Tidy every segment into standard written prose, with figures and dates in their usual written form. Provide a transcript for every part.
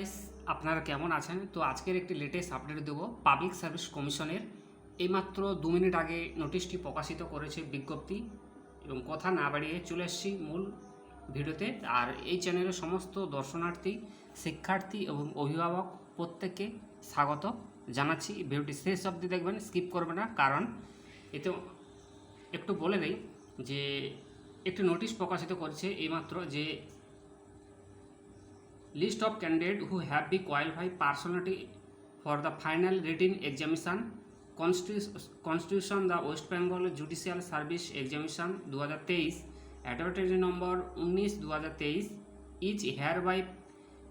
Guys, আপনারা কেমন আছেন? তো আজকের একটি লেটেস্ট আপডেট দেব। পাবলিক সার্ভিস কমিশনের এইমাত্র 2 মিনিট আগে নোটিশটি প্রকাশিত করেছে বিজ্ঞপ্তি, এবং কথা না বাড়িয়ে চলে এসেছি মূল ভিডিওতে। আর এই চ্যানেলের সমস্ত দর্শনার্থী, শিক্ষার্থী এবং অভিভাবক প্রত্যেককে স্বাগত জানাচ্ছি। ভিডিওটি শেষ অবধি দেখবেন, স্কিপ করবে না, কারণ এতে একটু বলে দেই যে একটি নোটিশ প্রকাশিত করেছে এইমাত্র যে list of candidates who have been qualified personality for the final written examination constitution the West Bengal Judicial Service Examination 2023 advertisement number 19/2023 is hereby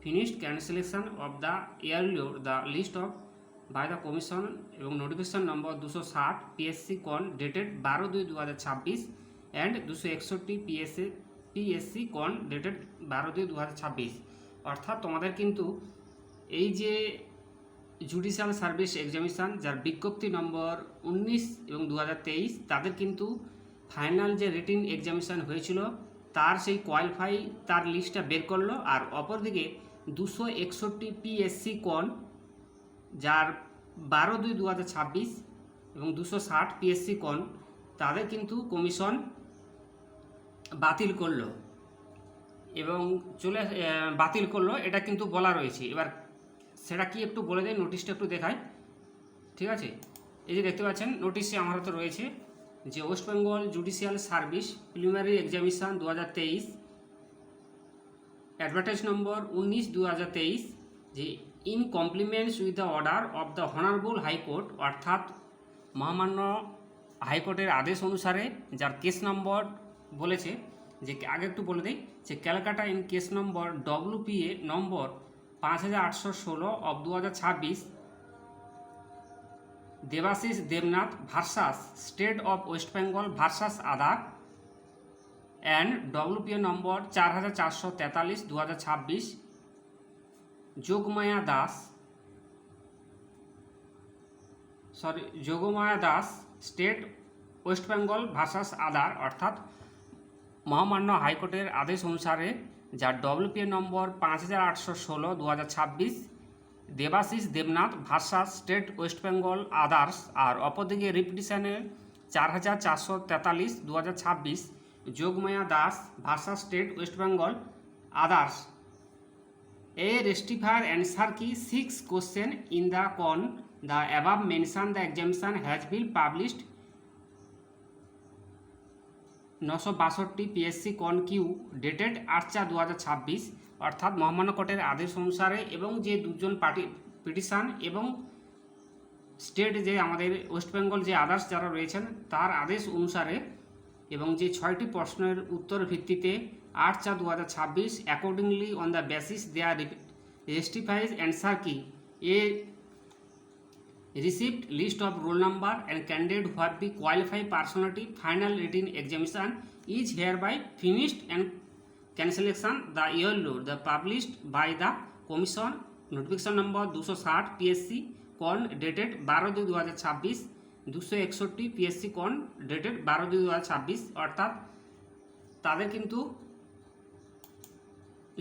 finished cancellation of the earlier the list of by the commission এবং notification নম্বর 260 PSC কন dated 12/2/2026 and 261 PSC কন dated 12/2/2026। অর্থাৎ তোমাদের কিন্তু এই যে judicial service examination যার বিজ্ঞপ্তি নম্বর 19 এবং 2023 তাদের কিন্তু ফাইনাল যে রিটিন এক্সামিনেশান হয়েছিল তার সেই কোয়ালিফাই তার লিস্টটা বের করলো। আর অপরদিকে 261 পিএসসি কন যার 12/2/2026 এবং 260 পিএসসি কন তাদের কিন্তু কমিশন বাতিল করলো এবং বাতিল করলো, এটা কিন্তু বলা রয়েছে। এবার সেটা কি একটু বলে দেয়, নোটিশটা একটু দেখায়, ঠিক আছে? এই যে দেখতে পাচ্ছেন নোটিশে আমার হাতে রয়েছে যে West Bengal judicial service preliminary examination 2023 advertise নম্বর 19/2023 যে in compliments with the order of the honourable high court, অর্থাৎ মহামান্য হাইকোর্টের আদেশ অনুসারে যার কেস নম্বর বলেছে, যে আগে একটু বলে দিই যে Calcutta in case number WPA number 5816 of 2026 Debashis Debnath versus state of West Bengal versus other and WPA number 4443 2026 Jogmaya Das state West Bengal versus other, অর্থাৎ মহামান্য হাইকোর্টের আদেশ অনুসারে যার WPA number 5816 2026 Debashis Debnath versus state West Bengal others, আর অপরদিকে রিপিটিশনের 4443 2026 Jogmaya Das versus state West Bengal others. A rectifier answer key 6 question in the con the above mentioned the examination has been published 962 PSC কন কিউ ডেটেড 8/4/2026, অর্থাৎ মহামান্য কোর্টের আদেশ অনুসারে এবং যে দুজন পিটিশন এবং স্টেট যে আমাদের ওয়েস্ট বেঙ্গল যে আদার্স যারা রয়েছেন তার আদেশ অনুসারে এবং যে 6টি প্রশ্নের উত্তর ভিত্তিতে 8/4/2026 accordingly on the basis their rectifies answer key এ received list of roll number and candidate who have been qualified personality final written examination is hereby finished and cancellation the earlier the published by the commission notification number 260 PSC con dated 12/2/2026 261 PSC con dated 12/2/2026। অর্থাৎ তাদের কিন্তু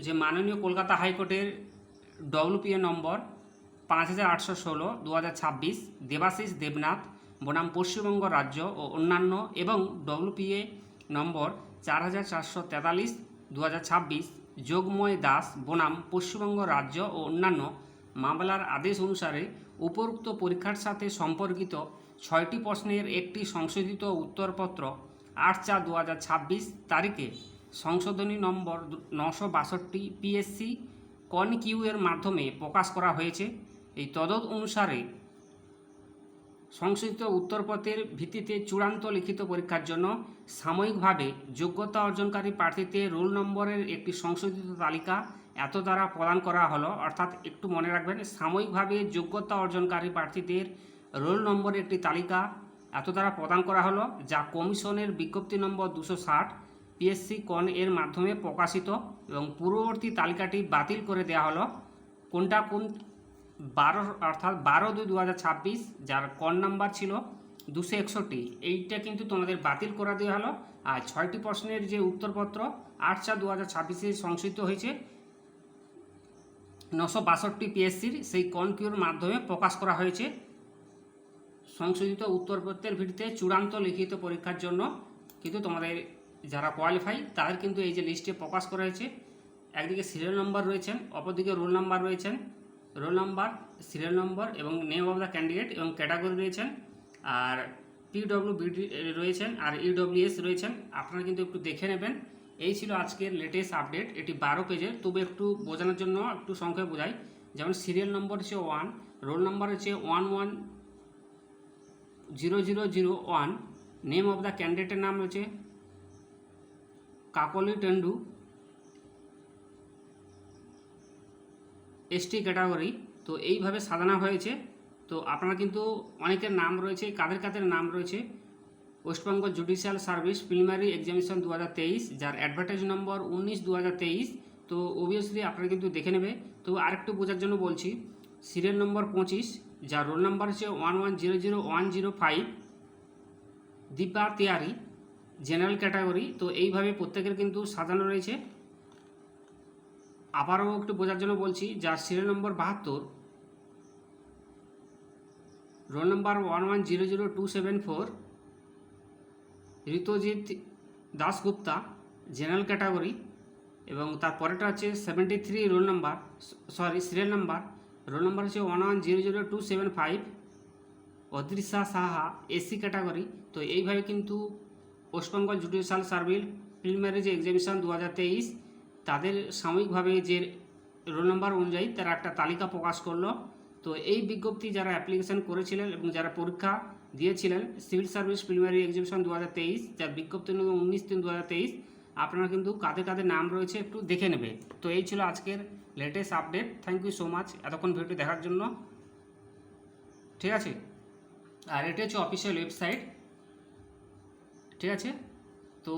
যে মাননীয় কলকাতা হাইকোর্টের WPA number 5816 2026 Debashis Debnath বনাম পশ্চিমবঙ্গ রাজ্য ও অন্যান্য এবং WPA নম্বর 4443 2026 যোগময় দাস বনাম পশ্চিমবঙ্গ রাজ্য ও অন্যান্য মামলার আদেশ অনুসারে উপরোক্ত পরীক্ষার সাথে সম্পর্কিত 6টি প্রশ্নের একটি সংশোধিত উত্তরপত্র 8/4/2026 তারিখে সংশোধনী নম্বর 962 পিএসসি কন কিউ এর মাধ্যমে প্রকাশ করা হয়েছে। এই তদত অনুসারে সংশোধিত উত্তরপত্রের ভিত্তিতে চূড়ান্ত লিখিত পরীক্ষার জন্য সাময়িকভাবে যোগ্যতা অর্জনকারী প্রার্থীদের রোল নম্বরের একটি সংশোধিত তালিকা এত দ্বারা প্রদান করা হলো। অর্থাৎ একটু মনে রাখবেন, সাময়িকভাবে যোগ্যতা অর্জনকারী প্রার্থীদের রোল নম্বরের একটি তালিকা এত দ্বারা প্রদান করা হলো, যা কমিশনের বিজ্ঞপ্তি নম্বর 260 পিএসসি কন এর মাধ্যমে প্রকাশিত, এবং পূর্ববর্তী তালিকাটি বাতিল করে দেওয়া হলো। কোনটা কোন 12 অর্থাৎ 12/2/2026 যার কন নাম্বার ছিল 261, এইটা কিন্তু তোমাদের বাতিল করে দেওয়া হলো। আর 6টি প্রশ্নের যে উত্তরপত্র 8/4/2026 সংশোধিত হয়েছে 962 পিএসসির সেই কনকিউর মাধ্যমে প্রকাশ করা হয়েছে সংশোধিত উত্তরপত্রের ভিত্তিতে চূড়ান্ত লিখিত পরীক্ষার জন্য। কিন্তু তোমাদের যারা কোয়ালিফাই তাদের কিন্তু এই যে লিস্টে প্রকাশ করা হয়েছে, একদিকে সিরিয়াল নম্বর রয়েছেন, অপরদিকে রোল নাম্বার রয়েছেন, রোল নাম্বার, সিরিয়াল নম্বর এবং নেম অফ দ্য ক্যান্ডিডেট এবং ক্যাটাগরি রয়েছেন, আর পিডব্লিউবিডি রয়েছেন, আর ইডব্লিউএস রয়েছেন। আপনারা কিন্তু একটু দেখে নেবেন। এই ছিল আজকের লেটেস্ট আপডেট। এটি 12 পেজের, তবে একটু বোঝানোর জন্য একটু সংখ্যায় বোঝাই। যেমন সিরিয়াল নম্বর হচ্ছে 1, রোল নাম্বার হচ্ছে 110001, নেম অফ দ্য ক্যান্ডিডেটের নাম হচ্ছে কাকলি টেন্ডু, এসটি ক্যাটাগরি। তো এইভাবে সাজানো হয়েছে। তো আপনারা কিন্তু অনেকের নাম রয়েছে, কাদের কাদের নাম রয়েছে, West Bengal judicial service preliminary examination 2023, যার অ্যাডভার্টাইজ নম্বর 19/2023। তো অবভিয়াসলি আপনারা কিন্তু দেখে নেবে। তো আরেকটু বোঝার জন্য বলছি, সিরিয়াল নম্বর 25, যার রোল নাম্বার হচ্ছে 11000105, দীপা তিয়ারি, জেনারেল ক্যাটাগরি। তো এইভাবে প্রত্যেকের কিন্তু সাজানো রয়েছে। আবারও একটু বোঝার জন্য বলছি, যার serial number 72, roll number 11000274, Ritujit Dasgupta, general category. এবং তারপরেটা হচ্ছে 73 roll number, serial number, roll number হচ্ছে 11000275, অদৃশ্যা সাহা, এসসি ক্যাটাগরি। তো এইভাবে কিন্তু ওয়েস্টবেঙ্গল জুডিশিয়াল সার্ভিস প্রিলিমিনারি যে এক্সামিনেশন 2023 তাদের সাময়িকভাবে যে রোল নাম্বার অনুযায়ী তারা একটা তালিকা প্রকাশ করলো। তো এই বিজ্ঞপ্তি যারা অ্যাপ্লিকেশন করেছিলেন এবং যারা পরীক্ষা দিয়েছিলেন সিভিল সার্ভিস প্রিলিমিনারি এক্সামিনেশন 2023, যার বিজ্ঞপ্তি 19/3/2023, আপনারা কিন্তু কাদের কাদের নাম রয়েছে একটু দেখে নেবে। তো এই ছিল আজকের latest update. Thank you so much এতক্ষণ ভিডিওটি দেখার জন্য। ঠিক আছে, আর এটা হচ্ছে অফিসিয়াল ওয়েবসাইট। ঠিক আছে, তো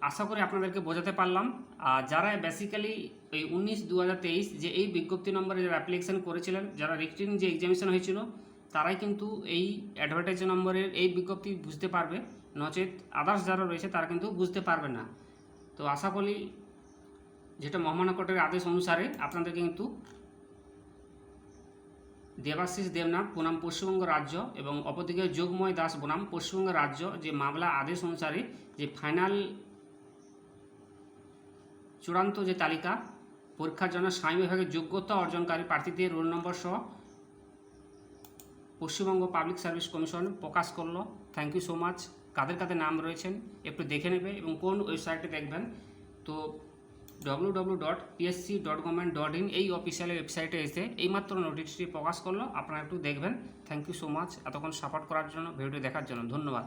আশা করি আপনাদেরকে বোঝাতে পারলাম। আর যারা বেসিক্যালি এই 19/2023 যে এই বিজ্ঞপ্তি নম্বরে যারা অ্যাপ্লিকেশন করেছিলেন, যারা রিটিন যে এক্সামিনেশন হয়েছিল, তারাই কিন্তু এই অ্যাডভার্টাইজ নম্বরের এই বিজ্ঞপ্তি বুঝতে পারবে, নচেত আদার্স যারা রয়েছে তারা কিন্তু বুঝতে পারবে না। তো আশা করি যেটা মহামান্য কোর্টের আদেশ অনুসারে আপনাদেরকে কিন্তু দেবাশিস দেবনাথ বনাম পশ্চিমবঙ্গ রাজ্য এবং অপরদিকে যোগময় দাস বনাম পশ্চিমবঙ্গ রাজ্য যে মামলা আদেশ অনুসারে যে ফাইনাল চূড়ান্ত যে তালিকা পরীক্ষার জন্য স্বামী বিভাগের যোগ্যতা অর্জনকারী প্রার্থীদের রোল নম্বর সহ পশ্চিমবঙ্গ পাবলিক সার্ভিস কমিশন প্রকাশ করলো। Thank you so much. কাদের কাদের নাম রয়েছেন একটু দেখে নেবে এবং কোন ওয়েবসাইটে দেখবেন। তো www.psc.government.in এই অফিসিয়াল ওয়েবসাইটে এসে এইমাত্র নোটিশটি প্রকাশ করলো, আপনারা একটু দেখবেন। থ্যাংক ইউ সো মাচ এতক্ষণ সাপোর্ট করার জন্য, ভিডিওটি দেখার জন্য ধন্যবাদ।